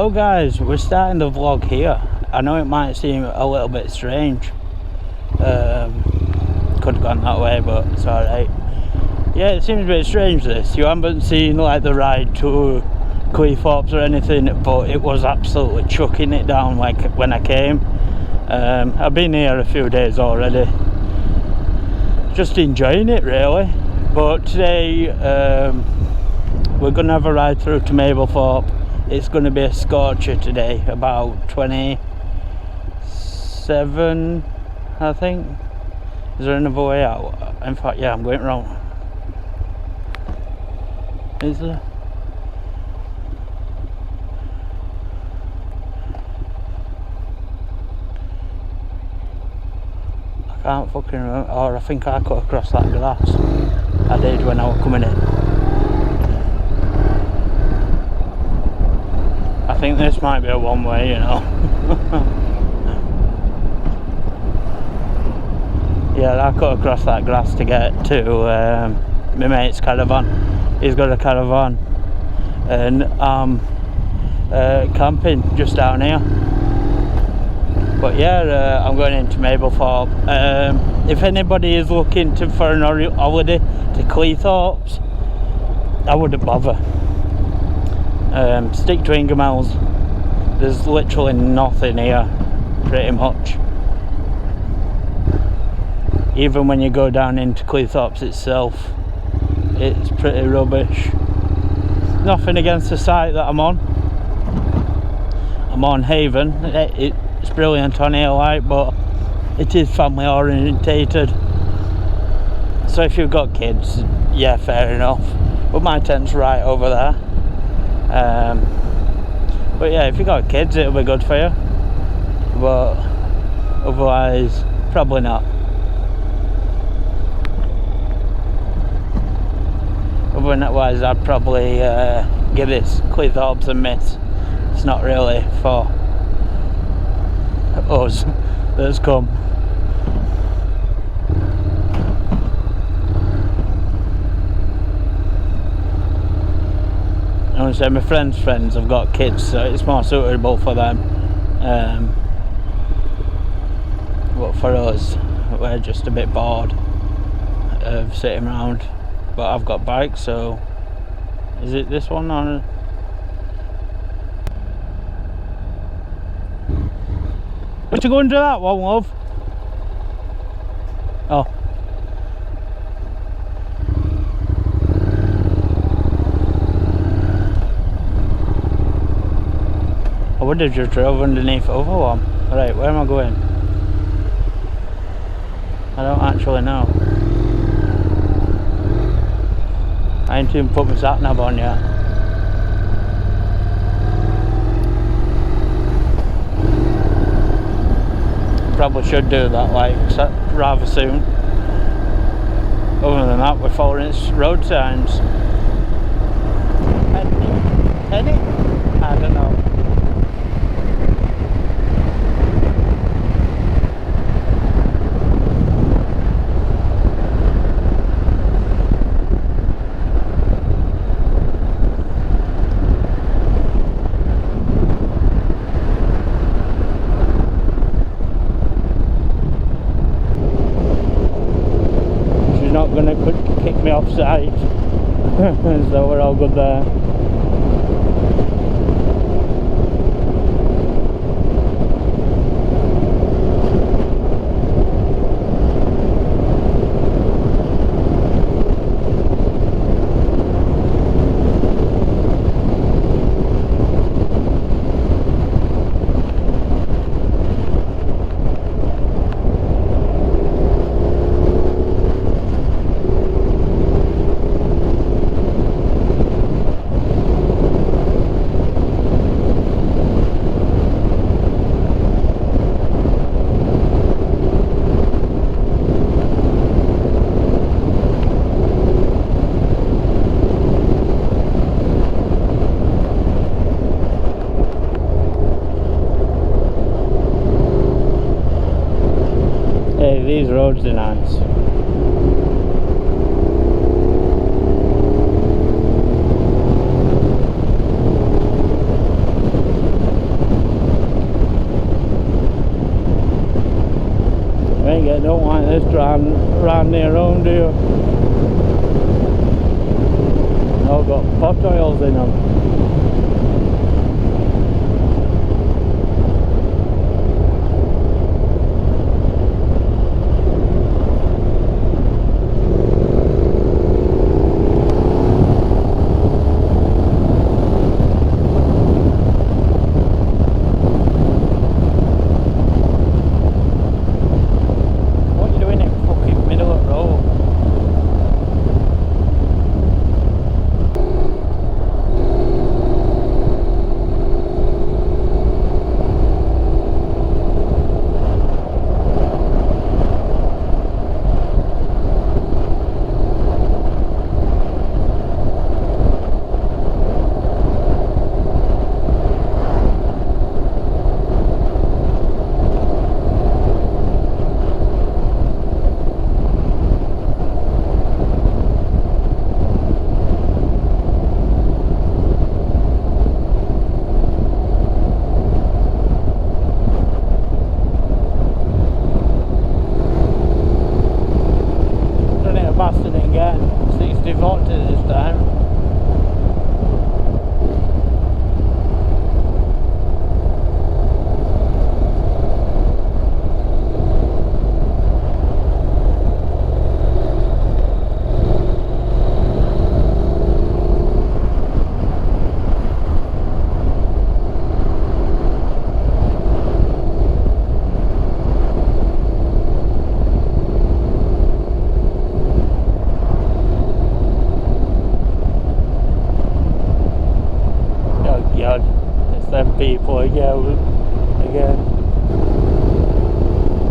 So guys, we're starting the vlog here. I know it might seem a little bit strange. Could have gone that way, but it's alright. Yeah, it seems a bit strange this. You haven't seen like the ride to Mablethorpe or anything, but it was absolutely chucking it down like when I came. I've been here a few days already. Just enjoying it really. But today we're going to have a ride through to Mablethorpe. It's going to be a scorcher today, about 27 I think. Is there another way out? In fact, yeah, I'm going wrong. Is there? I can't fucking remember. Or I think I cut across that grass. I did when I was coming in. I think this might be a one way, you know. Yeah, I cut across that grass to get to my mate's caravan. He's got a caravan, and I'm camping just down here. But yeah, I'm going into Mablethorpe. If anybody is looking for an holiday to Mablethorpe, I wouldn't bother. Stick to Ingermells. There's literally nothing here, pretty much. Even when you go down into Mablethorpe itself, it's pretty rubbish. Nothing against the site that I'm on. I'm on Haven. It's brilliant on here, like, but it is family orientated. So if you've got kids, yeah, fair enough. But my tent's right over there. But yeah, if you've got kids, it'll be good for you. But otherwise, probably not. Otherwise, I'd probably give this Mablethorpe a miss. It's not really for us that's come. I want to say my friends' friends have got kids, so it's more suitable for them. But for us, we're just a bit bored of sitting around. But I've got bikes, so is it this one or? Would you go into that one, love? Oh. I would have just drove underneath the other one. Alright, where am I going? I don't actually know. I ain't even put my sat nav on yet. Probably should do that, like, rather soon. Other than that, we're following road signs. Any? I don't know. Not gonna kick me off site. So we're all good there. These roads are nice. you don't want this round near home, do you? All got pot oils in them. Bastard again, 60 volts this time. God, it's them people again.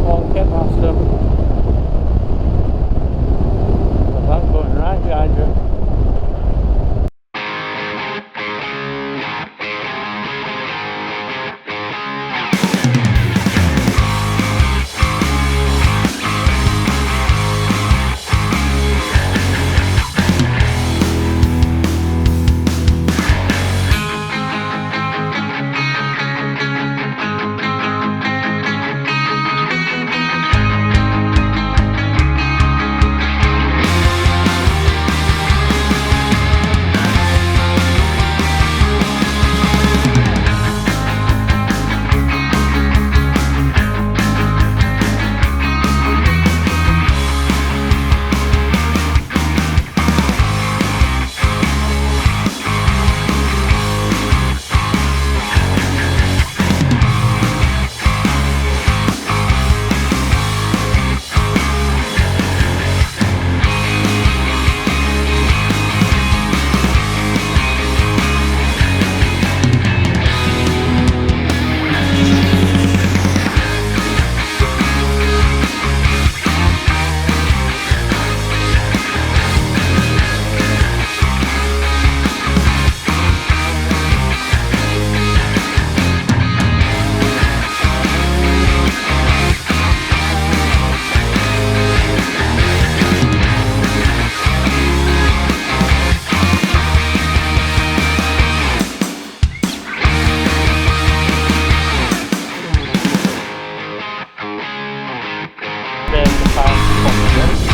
Won't get past them. But I'm going right behind you. There's the pound.